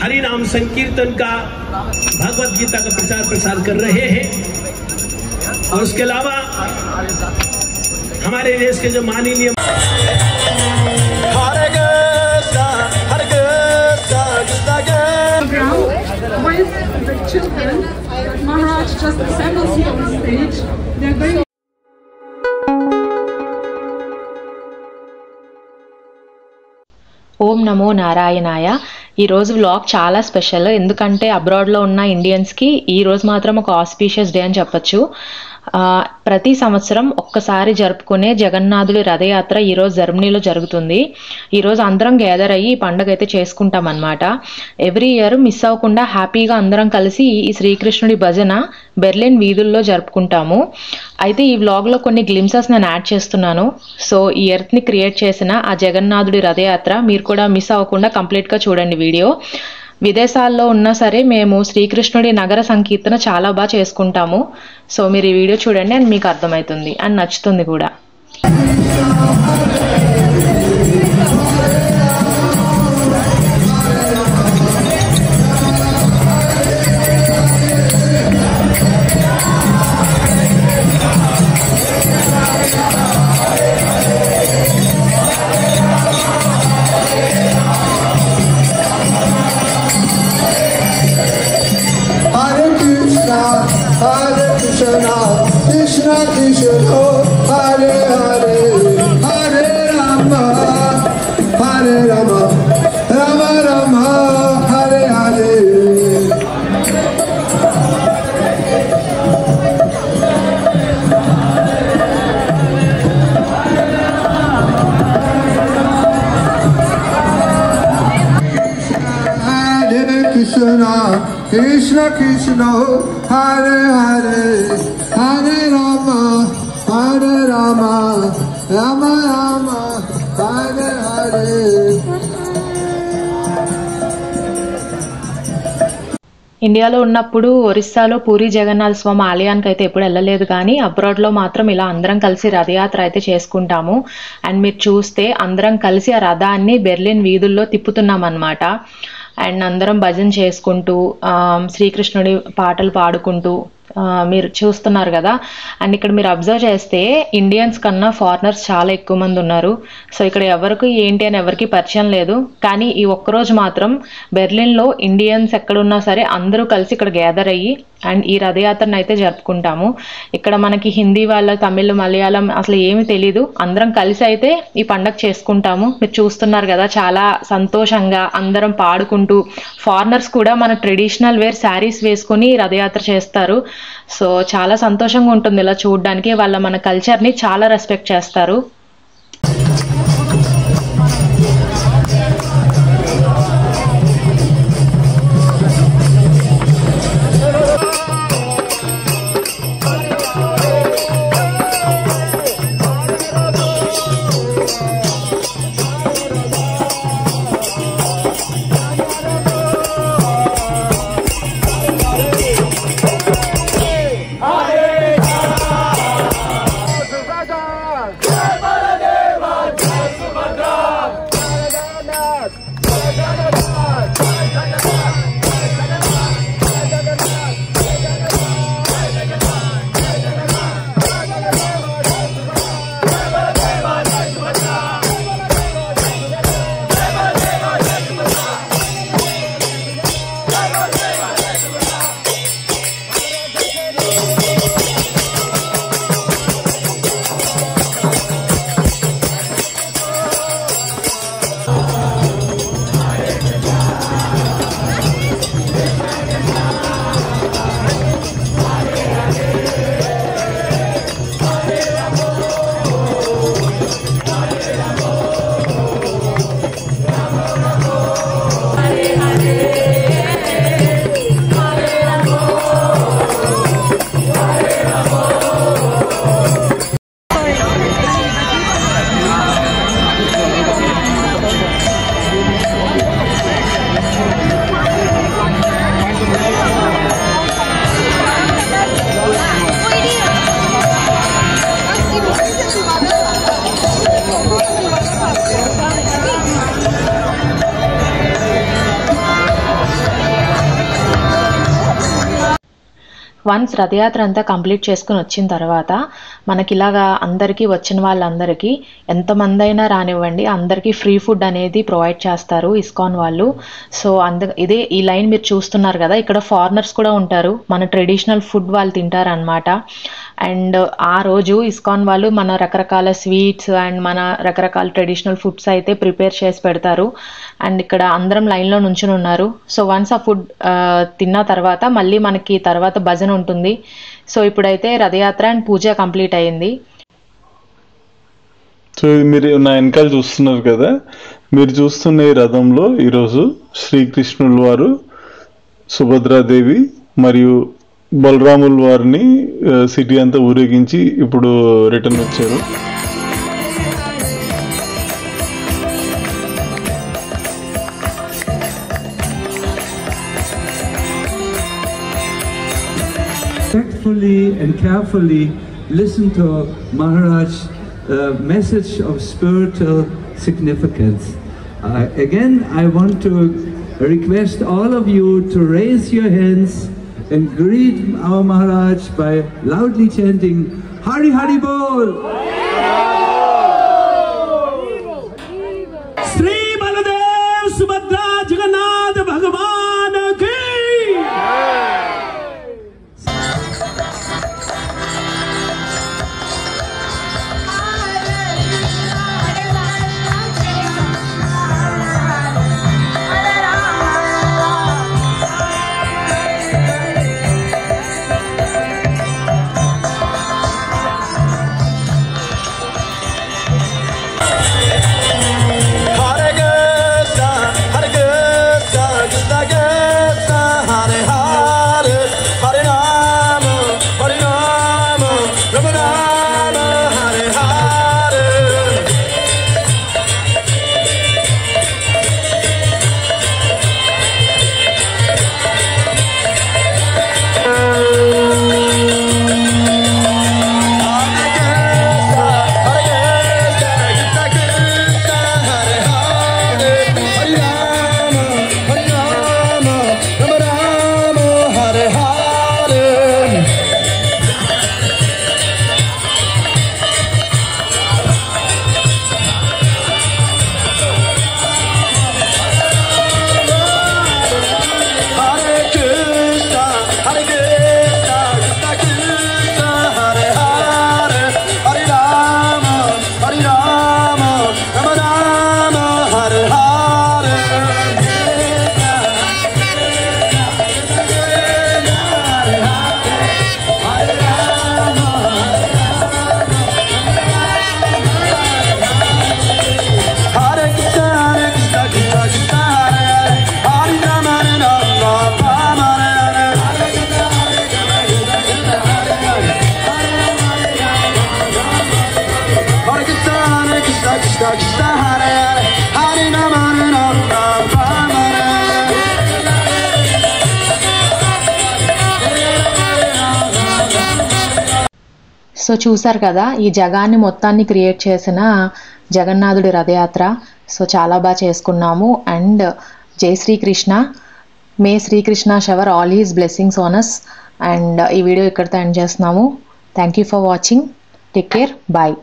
हरि नाम संकीर्तन का, भगवत गीता का प्रचार कर रहे हैं। और उसके अलावा हमारे देश के जो माननीय with the children, Maharaj just assembles here on stage. They're going. ఓం నమో నారాయణాయ. ఈరోజు వ్లాగ్ చాలా స్పెషల్. ఎందుకంటే అబ్రాడ్లో ఉన్న ఇండియన్స్కి ఈరోజు మాత్రం ఒక ఆస్పీషియస్ డే అని చెప్పచ్చు. ప్రతి సంవత్సరం ఒక్కసారి జరుపుకునే జగన్నాథుడి రథయాత్ర ఈరోజు జర్మనీలో జరుగుతుంది. ఈరోజు అందరం గ్యాదర్ అయ్యి ఈ పండుగ అయితే చేసుకుంటాం అన్నమాట. ఎవ్రీ ఇయర్ మిస్ అవ్వకుండా హ్యాపీగా అందరం కలిసి ఈ శ్రీకృష్ణుడి భజన బెర్లిన్ వీధుల్లో జరుపుకుంటాము. అయితే ఈ వ్లాగ్లో కొన్ని గ్లిమ్సెస్ నేను యాడ్ చేస్తున్నాను. సో ఈ ఎర్త్ని క్రియేట్ చేసిన ఆ జగన్నాథుడి రథయాత్ర మీరు కూడా మిస్ అవ్వకుండా కంప్లీట్గా చూడండి వీడియో. విదేశాల్లో ఉన్నా సరే మేము శ్రీకృష్ణుడి నగర సంకీర్తన చాలా బాగా చేసుకుంటాము. సో మీరు ఈ వీడియో చూడండి అని మీకు అర్థమవుతుంది అండ్ నచ్చుతుంది కూడా. Krishna Krishna Hare Hare Hare Rama Hare Rama Rama Rama Hare Hare. Krishna Krishna Krishna Hare Hare Hare Rama Hare Rama Rama Rama Hare Hare. ఇండియాలో ఉన్నప్పుడు ఒరిస్సాలో పూరి జగన్నాథ స్వామి ఆలయానికి అయితే ఎప్పుడు వెళ్ళలేదు, కానీ అబ్రాడ్లో మాత్రం ఇలా అందరం కలిసి రథయాత్ర అయితే చేసుకుంటాము. అండ్ మీరు చూస్తే అందరం కలిసి ఆ రథాన్ని బెర్లిన్ వీధుల్లో తిప్పుతున్నాం అన్నమాట. అండ్ అందరం భజన చేసుకుంటూ శ్రీకృష్ణుడి పాటలు పాడుకుంటూ మీరు చూస్తున్నారు కదా. అండ్ ఇక్కడ మీరు అబ్జర్వ్ చేస్తే ఇండియన్స్ కన్నా ఫారినర్స్ చాలా ఎక్కువ మంది ఉన్నారు. సో ఇక్కడ ఎవరికి ఏంటి అని ఎవరికి పరిచయం లేదు, కానీ ఈ ఒక్కరోజు మాత్రం బెర్లిన్లో ఇండియన్స్ ఎక్కడున్నా సరే అందరూ కలిసి ఇక్కడ గ్యాదర్ అయ్యి అండ్ ఈ రథయాత్రను అయితే జరుపుకుంటాము. ఇక్కడ మనకి హిందీ వాళ్ళ, తమిళ్, మలయాళం అసలు ఏమీ తెలీదు, అందరం కలిసి అయితే ఈ పండగ చేసుకుంటాము. మీరు చూస్తున్నారు కదా చాలా సంతోషంగా అందరం పాడుకుంటూ. ఫారినర్స్ కూడా మన ట్రెడిషనల్ వేర్ శారీస్ వేసుకొని రథయాత్ర చేస్తారు. సో చాలా సంతోషంగా ఉంటుంది ఇలా చూడడానికి. వాళ్ళ మన కల్చర్ని చాలా రెస్పెక్ట్ చేస్తారు. Jai వన్స్ రథయాత్ర అంతా కంప్లీట్ చేసుకుని వచ్చిన తర్వాత మనకి ఇలాగా అందరికీ వచ్చిన వాళ్ళందరికీ ఎంతమంది అయినా రానివ్వండి, అందరికీ ఫ్రీ ఫుడ్ అనేది ప్రొవైడ్ చేస్తారు ఇస్కాన్ వాళ్ళు. సో ఇదే ఈ లైన్ మీరు చూస్తున్నారు కదా, ఇక్కడ ఫారినర్స్ కూడా ఉంటారు, మన ట్రెడిషనల్ ఫుడ్ వాళ్ళు తింటారనమాట. అండ్ ఆ రోజు ఇస్కాన్ వాళ్ళు మన రకరకాల స్వీట్స్ అండ్ మన రకరకాల ట్రెడిషనల్ ఫుడ్స్ అయితే ప్రిపేర్ చేసి పెడతారు. అండ్ ఇక్కడ అందరం లైన్లో నుంచుని ఉన్నారు. సో వన్స్ ఆ ఫుడ్ తిన్న తర్వాత మళ్ళీ మనకి తర్వాత భజన ఉంటుంది. సో ఇప్పుడైతే రథయాత్ర అండ్ పూజ కంప్లీట్ అయ్యింది. సో మీరు నా వెనకాల చూస్తున్నారు కదా, మీరు చూస్తున్న ఈ రథంలో ఈరోజు శ్రీకృష్ణుల వారు, సుభద్రాదేవి మరియు బలరాముల వారిని సిటీ అంతా ఊరేగించి ఇప్పుడు రిటర్న్ వచ్చారు. Respectfully and carefully listen to Maharaj's message of spiritual significance. Again, I want to request all of you to raise your hands and greet our Maharaj by loudly chanting Hari Hari Bol! Sri Baladev Subhadra Jagannath Bhagavan ki so చూసారు కదా, ఈ జగాన్ని మొత్తాన్ని create చేసిన జగన్నాథుడి రథయాత్ర. So చాలా బాగా చేసుకున్నాము. And జై Srikrishna, may Srikrishna shower all his blessings on us. And ఈ వీడియో ఇక్కడితో ఎండ్ చేస్తున్నాము. Thank you for watching. Take care. Bye.